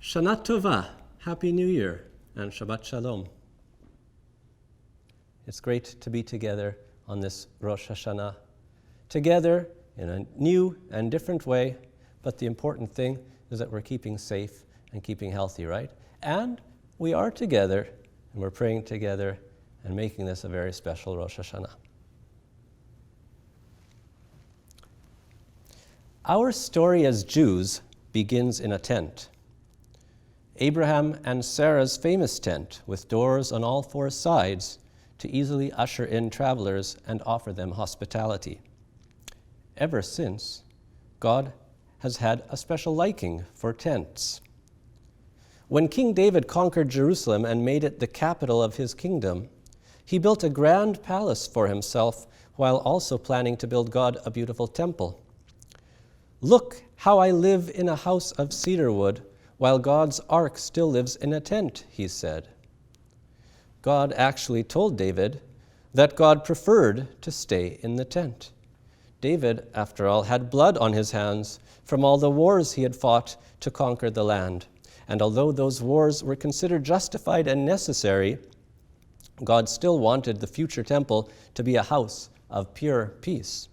Shana Tova, Happy New Year, and Shabbat Shalom. It's great to be together on this Rosh Hashana, together in a new and different way, but the important thing is that we're keeping safe and keeping healthy, right? And we are together, and we're praying together and making this a very special Rosh Hashana. Our story as Jews begins in a tent. Abraham and Sarah's famous tent with doors on all four sides to easily usher in travelers and offer them hospitality. Ever since, God has had a special liking for tents. When King David conquered Jerusalem and made it the capital of his kingdom, he built a grand palace for himself while also planning to build God a beautiful temple. "Look how I live in a house of cedar wood, while God's ark still lives in a tent," he said. God actually told David that God preferred to stay in the tent. David, after all, had blood on his hands from all the wars he had fought to conquer the land. And although those wars were considered justified and necessary, God still wanted the future temple to be a house of pure peace.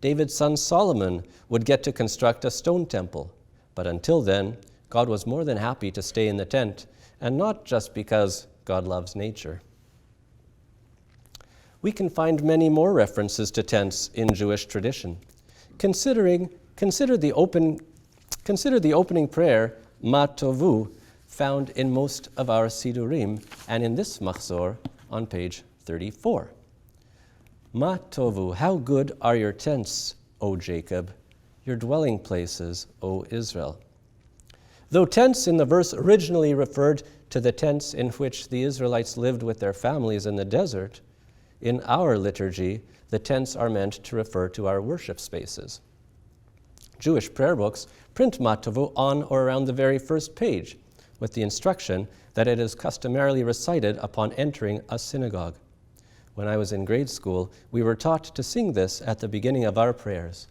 David's son Solomon would get to construct a stone temple, but until then, God was more than happy to stay in the tent, and not just because God loves nature. We can find many more references to tents in Jewish tradition. Consider the opening prayer, Ma Tovu, found in most of our Sidurim, and in this Machzor on page 34. Ma Tovu, how good are your tents, O Jacob, your dwelling places, O Israel. Though tents in the verse originally referred to the tents in which the Israelites lived with their families in the desert, in our liturgy, the tents are meant to refer to our worship spaces. Jewish prayer books print Ma Tovu on or around the very first page, with the instruction that it is customarily recited upon entering a synagogue. When I was in grade school, we were taught to sing this at the beginning of our prayers.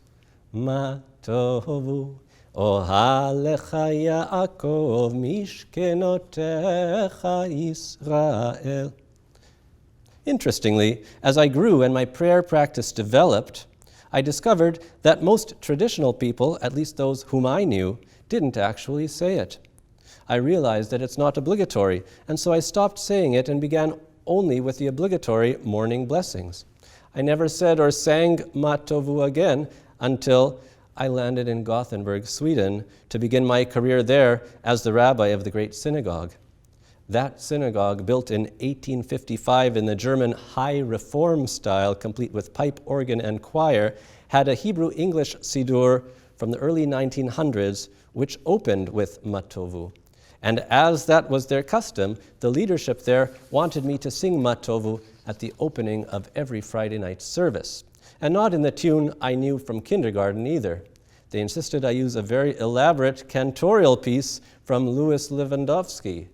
Ma Tovu, Ohalecha Yaakov, Mishkenotecha Yisrael. Interestingly, as I grew and my prayer practice developed, I discovered that most traditional people, at least those whom I knew, didn't actually say it. I realized that it's not obligatory, and so I stopped saying it and began only with the obligatory morning blessings. I never said or sang Ma Tovu again until I landed in Gothenburg, Sweden, to begin my career there as the rabbi of the great synagogue. That synagogue, built in 1855 in the German High Reform style, complete with pipe organ and choir, had a Hebrew-English Siddur from the early 1900s, which opened with Ma Tovu. And as that was their custom, the leadership there wanted me to sing Ma Tovu at the opening of every Friday night service. And not in the tune I knew from kindergarten either. They insisted I use a very elaborate cantorial piece from Louis Lewandowski.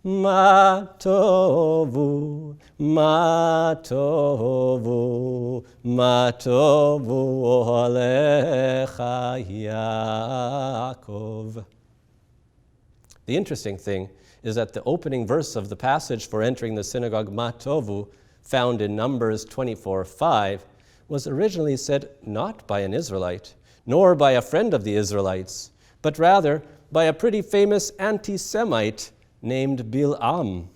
Ma Tovu, Ma Tovu, Ma Tovu Olecha Yaakov. The interesting thing is that the opening verse of the passage for entering the synagogue, Ma Tovu, found in Numbers 24:5, was originally said not by an Israelite, nor by a friend of the Israelites, but rather by a pretty famous anti-Semite named Bil'am.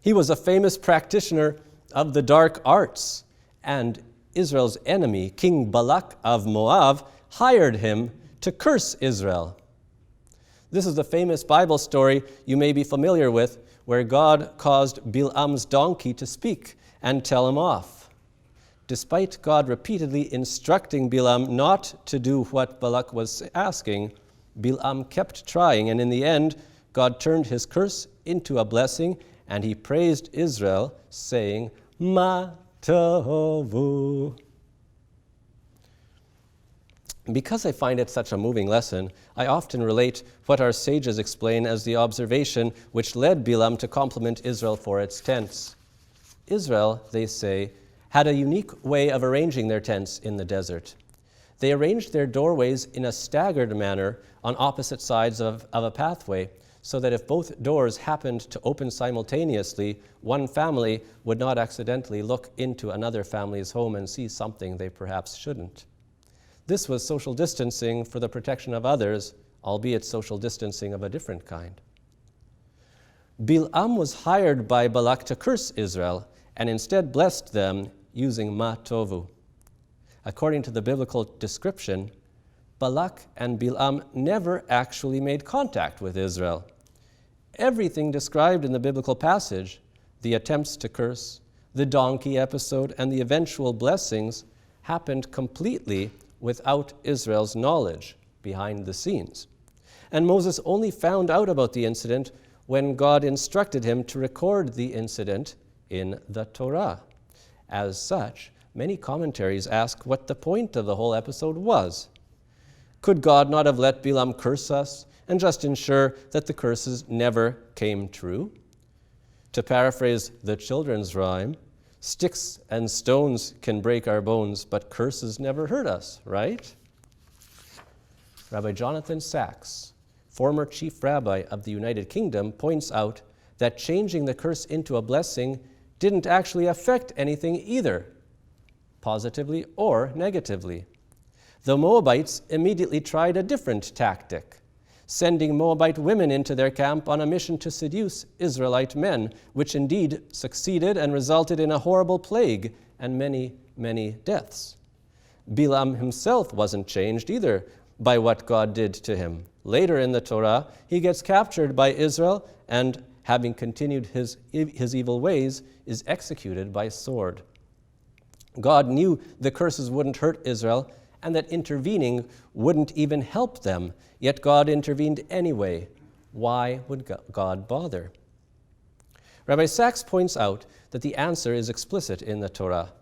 He was a famous practitioner of the dark arts, and Israel's enemy, King Balak of Moab, hired him to curse Israel. This is the famous Bible story you may be familiar with, where God caused Bil'am's donkey to speak and tell him off. Despite God repeatedly instructing Bilam not to do what Balak was asking, Bilam kept trying, and in the end, God turned his curse into a blessing, and he praised Israel, saying, Ma Tovu. Because I find it such a moving lesson, I often relate what our sages explain as the observation which led Bilam to compliment Israel for its tents. Israel, they say, had a unique way of arranging their tents in the desert. They arranged their doorways in a staggered manner on opposite sides of a pathway, so that if both doors happened to open simultaneously, one family would not accidentally look into another family's home and see something they perhaps shouldn't. This was social distancing for the protection of others, albeit social distancing of a different kind. Bil'am was hired by Balak to curse Israel and instead blessed them using ma tovu. According to the biblical description, Balak and Bil'am never actually made contact with Israel. Everything described in the biblical passage, the attempts to curse, the donkey episode, and the eventual blessings, happened completely without Israel's knowledge behind the scenes. And Moses only found out about the incident when God instructed him to record the incident in the Torah. As such, many commentaries ask what the point of the whole episode was. Could God not have let Bilam curse us and just ensure that the curses never came true? To paraphrase the children's rhyme, sticks and stones can break our bones, but curses never hurt us, right? Rabbi Jonathan Sacks, former chief rabbi of the United Kingdom, points out that changing the curse into a blessing didn't actually affect anything either, positively or negatively. The Moabites immediately tried a different tactic, sending Moabite women into their camp on a mission to seduce Israelite men, which indeed succeeded and resulted in a horrible plague and many, many deaths. Bilam himself wasn't changed either by what God did to him. Later in the Torah, he gets captured by Israel and, having continued his evil ways, is executed by sword. God knew the curses wouldn't hurt Israel and that intervening wouldn't even help them, yet God intervened anyway. Why would God bother? Rabbi Sacks points out that the answer is explicit in the Torah.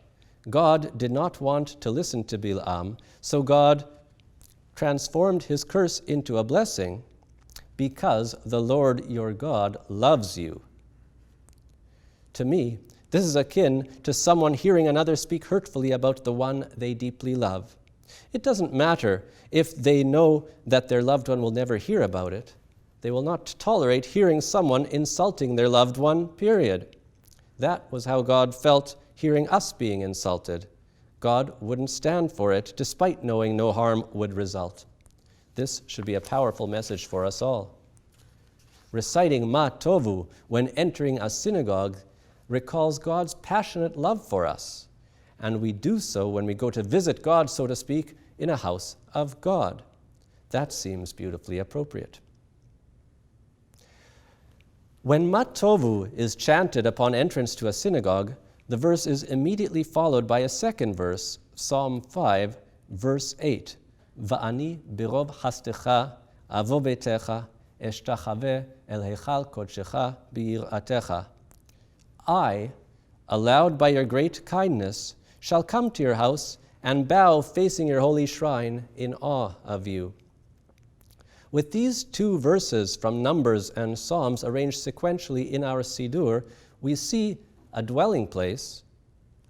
God did not want to listen to Bil'am, so God transformed his curse into a blessing because the Lord your God loves you. To me, this is akin to someone hearing another speak hurtfully about the one they deeply love. It doesn't matter if they know that their loved one will never hear about it. They will not tolerate hearing someone insulting their loved one, period. That was how God felt hearing us being insulted. God wouldn't stand for it, despite knowing no harm would result. This should be a powerful message for us all. Reciting Ma Tovu when entering a synagogue recalls God's passionate love for us, and we do so when we go to visit God, so to speak, in a house of God. That seems beautifully appropriate. When Ma Tovu is chanted upon entrance to a synagogue, the verse is immediately followed by a second verse, Psalm 5, verse 8. Va'ani birov hastecha avo betecha eshtachave el heichal kodshecha bi'iratecha. I, allowed by your great kindness, shall come to your house and bow facing your holy shrine in awe of you. With these two verses from Numbers and Psalms arranged sequentially in our Siddur, we see a dwelling place,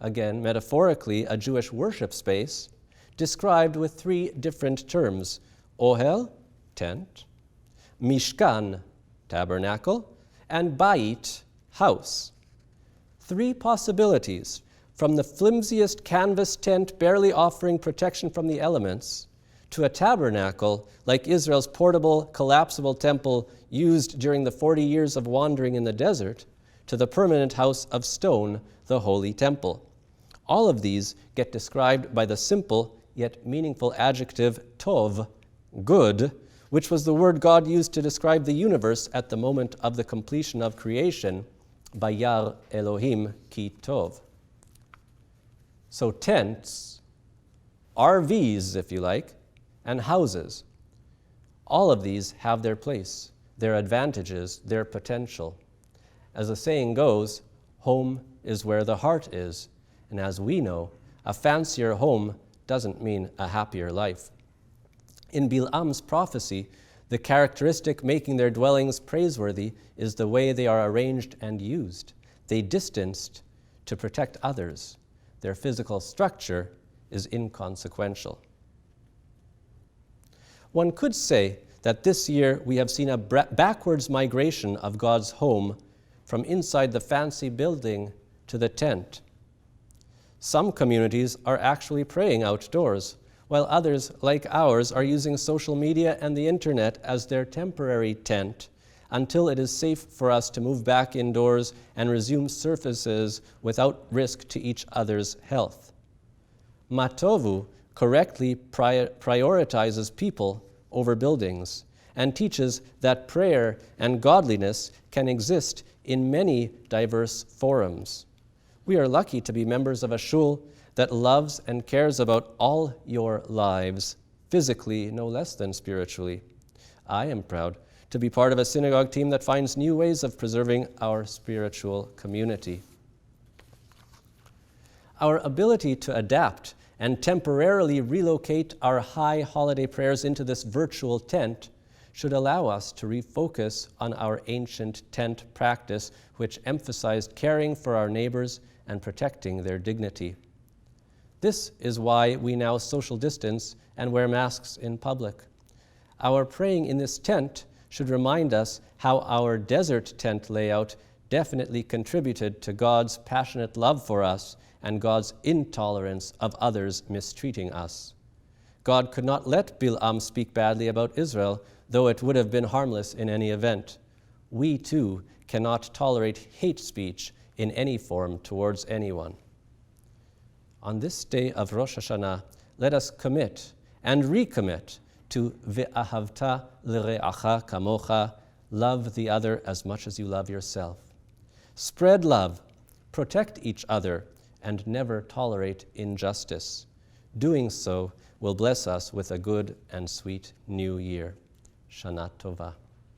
again metaphorically a Jewish worship space, described with three different terms: ohel, tent; mishkan, tabernacle; and bait, house. Three possibilities, from the flimsiest canvas tent barely offering protection from the elements, to a tabernacle like Israel's portable, collapsible temple used during the 40 years of wandering in the desert, to the permanent house of stone, the Holy Temple. All of these get described by the simple yet meaningful adjective tov, good, which was the word God used to describe the universe at the moment of the completion of creation, Bayar Elohim ki tov. So tents, RVs, if you like, and houses, all of these have their place, their advantages, their potential. As the saying goes, home is where the heart is. And as we know, a fancier home doesn't mean a happier life. In Bil'am's prophecy, the characteristic making their dwellings praiseworthy is the way they are arranged and used. They distanced to protect others. Their physical structure is inconsequential. One could say that this year we have seen a backwards migration of God's home from inside the fancy building to the tent. Some communities are actually praying outdoors, while others, like ours, are using social media and the internet as their temporary tent until it is safe for us to move back indoors and resume services without risk to each other's health. Matovu correctly prioritizes people over buildings and teaches that prayer and godliness can exist in many diverse forums. We are lucky to be members of a shul that loves and cares about all your lives, physically no less than spiritually. I am proud to be part of a synagogue team that finds new ways of preserving our spiritual community. Our ability to adapt and temporarily relocate our high holiday prayers into this virtual tent should allow us to refocus on our ancient tent practice, which emphasized caring for our neighbors and protecting their dignity. This is why we now social distance and wear masks in public. Our praying in this tent should remind us how our desert tent layout definitely contributed to God's passionate love for us and God's intolerance of others mistreating us. God could not let Bil'am speak badly about Israel, though it would have been harmless in any event. We too cannot tolerate hate speech in any form towards anyone. On this day of Rosh Hashana, let us commit and recommit to ve'ahavta l're'acha kamocha, love the other as much as you love yourself. Spread love, protect each other, and never tolerate injustice. Doing so will bless us with a good and sweet new year. Shana Tova.